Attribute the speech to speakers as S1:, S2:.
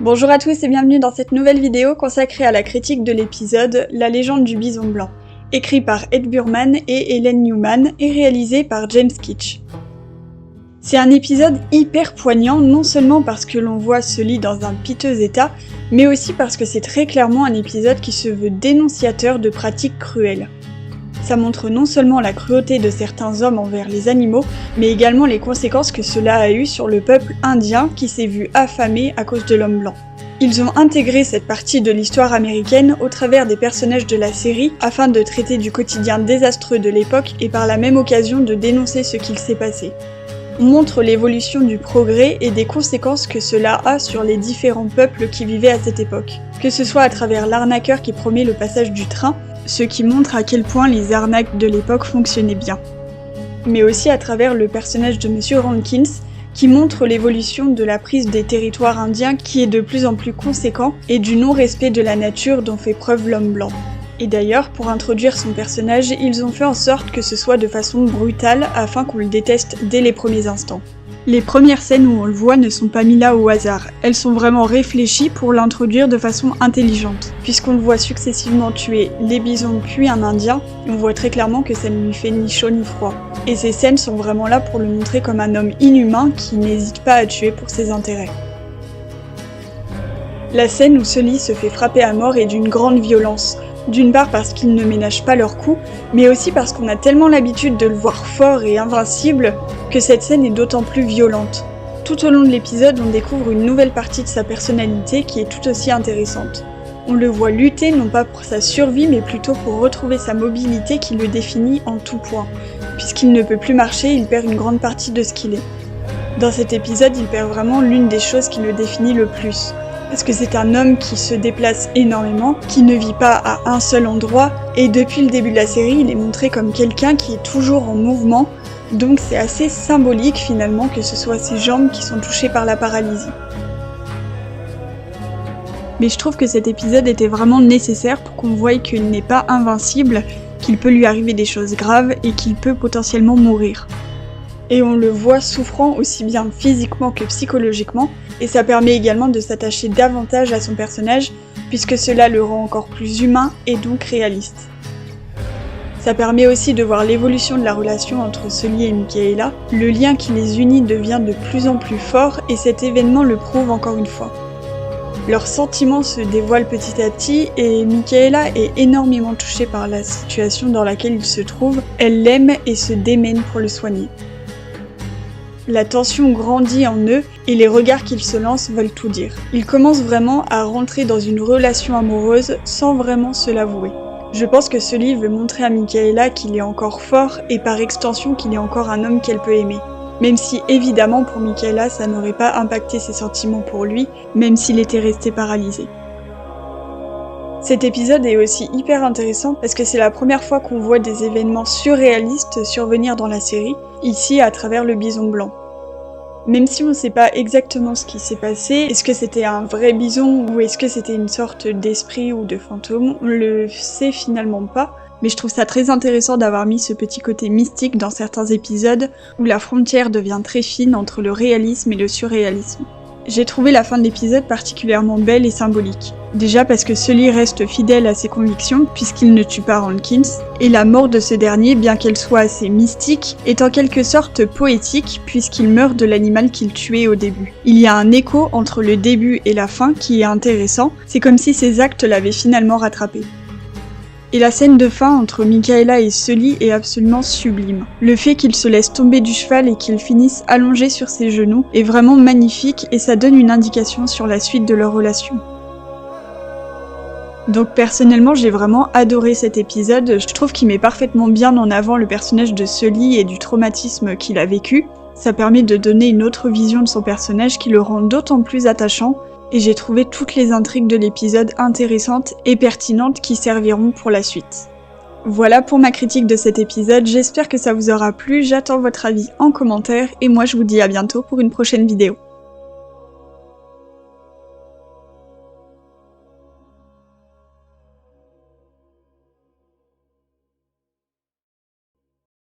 S1: Bonjour à tous et bienvenue dans cette nouvelle vidéo consacrée à la critique de l'épisode La légende du bison blanc, écrit par Ed Burman et Helen Newman et réalisé par James Kitch. C'est un épisode hyper poignant, non seulement parce que l'on voit Sully dans un piteux état, mais aussi parce que c'est très clairement un épisode qui se veut dénonciateur de pratiques cruelles. Ça montre non seulement la cruauté de certains hommes envers les animaux, mais également les conséquences que cela a eu sur le peuple indien qui s'est vu affamé à cause de l'homme blanc. Ils ont intégré cette partie de l'histoire américaine au travers des personnages de la série afin de traiter du quotidien désastreux de l'époque et par la même occasion de dénoncer ce qu'il s'est passé. On montre l'évolution du progrès et des conséquences que cela a sur les différents peuples qui vivaient à cette époque, que ce soit à travers l'arnaqueur qui promet le passage du train, ce qui montre à quel point les arnaques de l'époque fonctionnaient bien. Mais aussi à travers le personnage de Monsieur Rankins, qui montre l'évolution de la prise des territoires indiens qui est de plus en plus conséquent, et du non-respect de la nature dont fait preuve l'homme blanc. Et d'ailleurs, pour introduire son personnage, ils ont fait en sorte que ce soit de façon brutale afin qu'on le déteste dès les premiers instants. Les premières scènes où on le voit ne sont pas mises là au hasard, elles sont vraiment réfléchies pour l'introduire de façon intelligente. Puisqu'on le voit successivement tuer les bisons puis un indien, on voit très clairement que ça ne lui fait ni chaud ni froid. Et ces scènes sont vraiment là pour le montrer comme un homme inhumain qui n'hésite pas à tuer pour ses intérêts. La scène où Sully se fait frapper à mort est d'une grande violence. D'une part parce qu'ils ne ménagent pas leurs coups, mais aussi parce qu'on a tellement l'habitude de le voir fort et invincible que cette scène est d'autant plus violente. Tout au long de l'épisode, on découvre une nouvelle partie de sa personnalité qui est tout aussi intéressante. On le voit lutter non pas pour sa survie, mais plutôt pour retrouver sa mobilité qui le définit en tout point. Puisqu'il ne peut plus marcher, il perd une grande partie de ce qu'il est. Dans cet épisode, il perd vraiment l'une des choses qui le définit le plus. Parce que c'est un homme qui se déplace énormément, qui ne vit pas à un seul endroit, et depuis le début de la série, il est montré comme quelqu'un qui est toujours en mouvement, donc c'est assez symbolique finalement que ce soit ses jambes qui sont touchées par la paralysie. Mais je trouve que cet épisode était vraiment nécessaire pour qu'on voie qu'il n'est pas invincible, qu'il peut lui arriver des choses graves et qu'il peut potentiellement mourir. Et on le voit souffrant aussi bien physiquement que psychologiquement, et ça permet également de s'attacher davantage à son personnage, puisque cela le rend encore plus humain et donc réaliste. Ça permet aussi de voir l'évolution de la relation entre Sully et Michaela, le lien qui les unit devient de plus en plus fort, et cet événement le prouve encore une fois. Leurs sentiments se dévoilent petit à petit, et Michaela est énormément touchée par la situation dans laquelle il se trouve, elle l'aime et se démène pour le soigner. La tension grandit en eux et les regards qu'ils se lancent veulent tout dire. Ils commencent vraiment à rentrer dans une relation amoureuse sans vraiment se l'avouer. Je pense que Sully veut montrer à Michaela qu'il est encore fort et par extension qu'il est encore un homme qu'elle peut aimer. Même si évidemment pour Michaela ça n'aurait pas impacté ses sentiments pour lui, même s'il était resté paralysé. Cet épisode est aussi hyper intéressant parce que c'est la première fois qu'on voit des événements surréalistes survenir dans la série, ici à travers le bison blanc. Même si on ne sait pas exactement ce qui s'est passé, est-ce que c'était un vrai bison ou est-ce que c'était une sorte d'esprit ou de fantôme, on le sait finalement pas, mais je trouve ça très intéressant d'avoir mis ce petit côté mystique dans certains épisodes où la frontière devient très fine entre le réalisme et le surréalisme. J'ai trouvé la fin de l'épisode particulièrement belle et symbolique. Déjà parce que Sully reste fidèle à ses convictions puisqu'il ne tue pas Rankins, et la mort de ce dernier, bien qu'elle soit assez mystique, est en quelque sorte poétique puisqu'il meurt de l'animal qu'il tuait au début. Il y a un écho entre le début et la fin qui est intéressant, c'est comme si ses actes l'avaient finalement rattrapé. Et la scène de fin entre Michaela et Sully est absolument sublime. Le fait qu'il se laisse tomber du cheval et qu'il finisse allongé sur ses genoux est vraiment magnifique et ça donne une indication sur la suite de leur relation. Donc personnellement, j'ai vraiment adoré cet épisode, je trouve qu'il met parfaitement bien en avant le personnage de Sully et du traumatisme qu'il a vécu. Ça permet de donner une autre vision de son personnage qui le rend d'autant plus attachant, et j'ai trouvé toutes les intrigues de l'épisode intéressantes et pertinentes qui serviront pour la suite. Voilà pour ma critique de cet épisode, j'espère que ça vous aura plu, j'attends votre avis en commentaire, et moi je vous dis à bientôt pour une prochaine vidéo.